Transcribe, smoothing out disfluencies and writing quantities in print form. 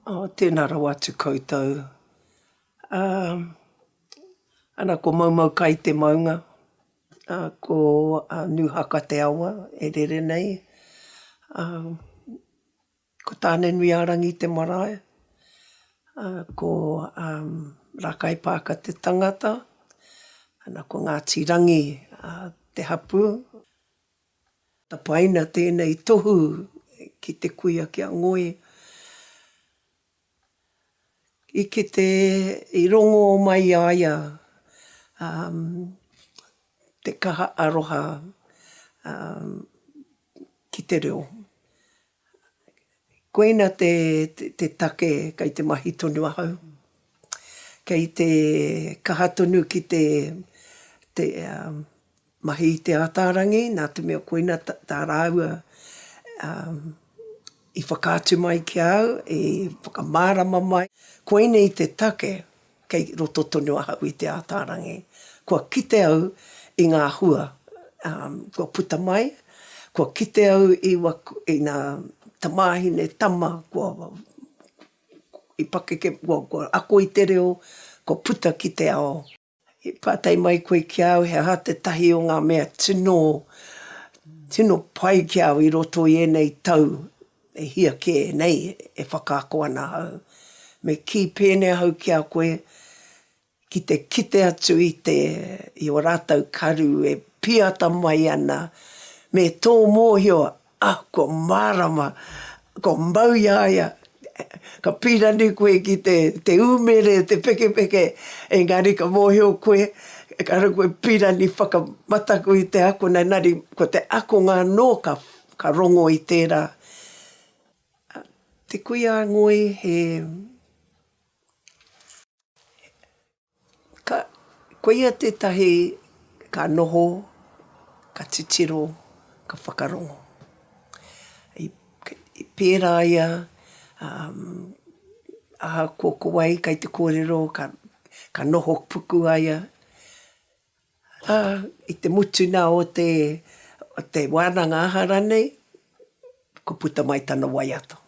Tēnā rau atu koutou. Ana ko maumau kai te maunga, ko Nuhaka te awa, e rere nei. Ko tāne nui arangi te marae, ko Rakai Pāka te tangata, ana ko Ngāti Rangi te hapu. Tapaina tēnei tohu ki te kuia ki a Ngoi. I ke i rongo mai aia te kaha aroha ki te reo. Koina te take kai te mahi tonu ahau. Kei te kaha tonu ki te mahi i te ātārangi, nā te mea koina tā rāua i whakaatu mai ki au, i whakamārama mai. Koina i te take, kei roto tonu ahau i te ātārangi. Kua kite au i ngā hua, kua puta mai, kua kite au i ngā tamāhine tama, i pakeke, kua ako i te reo, kua puta ki te ao. I pātai mai koe ki au, he aha te tahi o ngā mea tino pai ki au i roto i enei tau, e hia ke nei e whakaako ana hau. Me ki pēnea hau ki a koe, ki te kite atu i o rātau karu e piata mai ana, me tō mōhio, ko mārama, ko mau iaia, ka pirani koe ki te umere, te peke, engari ka mōhio koe, e kara koe pirani whakamatako i te ako, nari ko te ako ngā no ka rongo i tērā. Te kuia a Ngoi koia tētahi ka noho, ka titiro, ka whakarongo. I pērā ia, aha kōko ai kai te kōrero, ka noho puku aia. I te mutu nā o te wānanga aha ranei, ko puta mai tana wai ato.